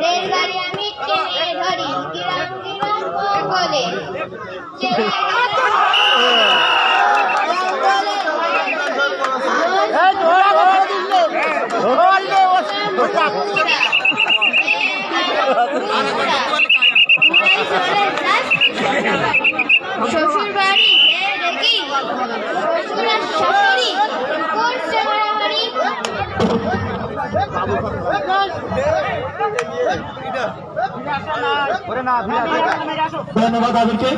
রেলগাড়ি আমি টেনে ধরি কিরণ কিরণ বলে শ্বশুর বাড়ি দেখি শ্বশুর আর শাশুড়ি করছে মারামারি। ধন্যবাদ তাদেরকে।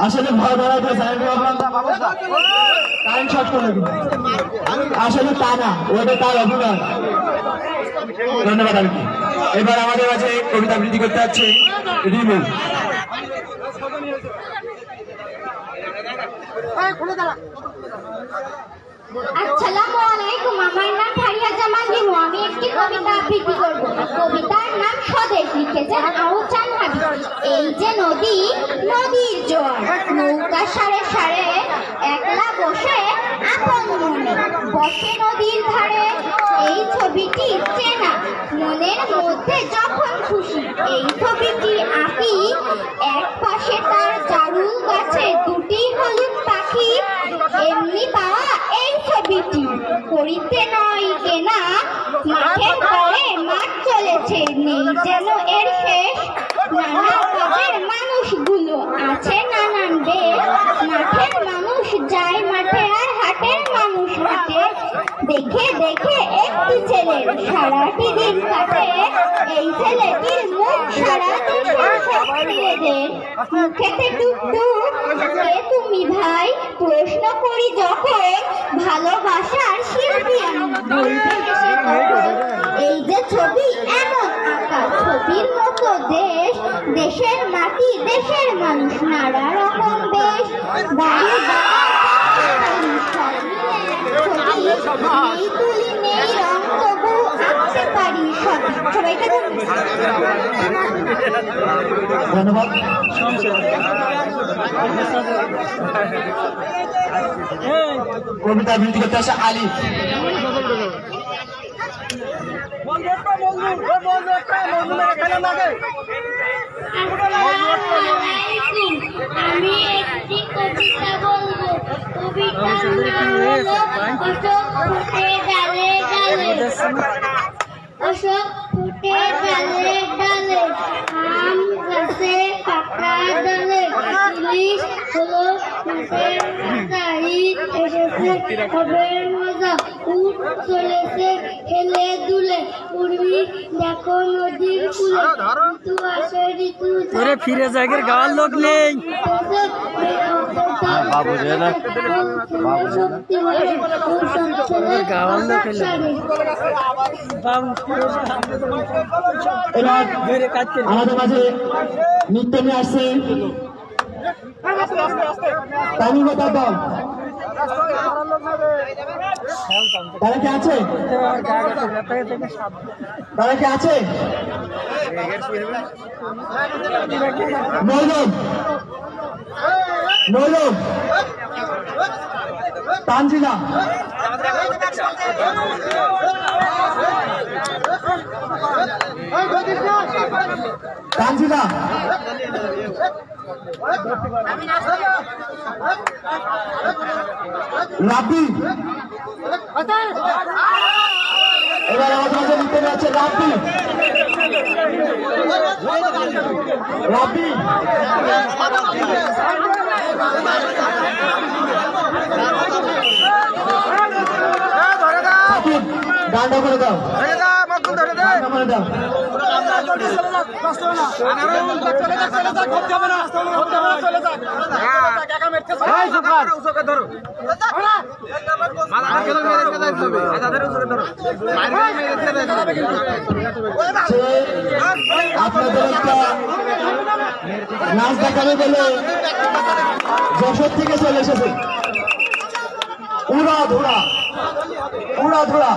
আসলে ভয় কারেন্ট শর্ট করে আসলে তা না, ওটা তার অভিনয়। ধন্যবাদ তাদেরকে। এবার আমাদের কাছে কবিতা আবৃত্তি করতে যাচ্ছে রিমু। আসসালামু আলাইকুম, আমার নাম ফারিয়া জামান রিমু। আমি একটি কবিতা আবৃত্তি করব। কবিতার নাম স্বদেশ, লিখেছেন আউচান হাবিব। এই যে নদী, নদীর জোয়ার, নৌকা সারে সারে একলা বসে আপন মনে বসে নদীর ধারে। এই ছবিটি চেনা, মনের মধ্যে যখন খুশি এই ছবিটি আঁকি। এক পাশে তার জারুল গাছে দুটি হলুদ পাখি। এমনি পাওয়া এই ছবিটি করিতে নয় কেনা, মাঠের পরে মাঠ চলেছে নেই যেন এর শেষ। নানা কাজের মানুষগুলো আছে নানান দেশ। মাঠের মানুষ যায় মাঠে আর হাটের মানুষ হাটে। দেখে দেখে একটি ছেলের সারাটি দিন কাটে। এই ছেলেটির মুখ সারা দেশের সব ছেলেদের মুখেতে টুকটুক। কে তুমি ভাই প্রশ্ন করি যখন, ভালোবাসার শিল্পী আমি বলতে এসে তখন। এই যে ছবি এমন আঁকা, ছবির মতো দেশ, দেশের মাটি দেশের মানুষ নানা রকম দেশ। বাড়ি নেই তুলি নেই রং, তবু আঁকতে পারি সবই। সবাইকে ধন্যবাদ। কবিতা আবৃত্তি করতে আসে আলী। আমি একটি কবিতা বলবো। কবিতার নাম হলো অশোক ফুটে ডালে ডালে। অশোক ফুটে ডালে ডালে, আম গাছে পাকা ডালে। ইলিশ হলো মাছের ভাজা, ঈদ এসেছে খবের মজা। উঠ চলেছে হেলে দুলে, উর্মি দেখো নদীর কূলে। ঋতু আসে ঋতু ফিরে জায়গার গাওয়ার লোক নেই। আমাদের মাঝে নৃত্য নিয়ে আসছে তামিমতা দল। তারা কি আছে? তারা কি আছে? মৌলভ মৌলভ তানজিলা তানজিলা রাব্বি। এবার আমাদের মাঝে নিতে যাচ্ছে রাব্বি। রাব্বি গানটা করে দাও, গানটা করে দাও। আপনাদের একটা নাচ দেখাবে বলে যশোর থেকে চলে এসেছে। উড়া ধুরা উড়া ধুরা।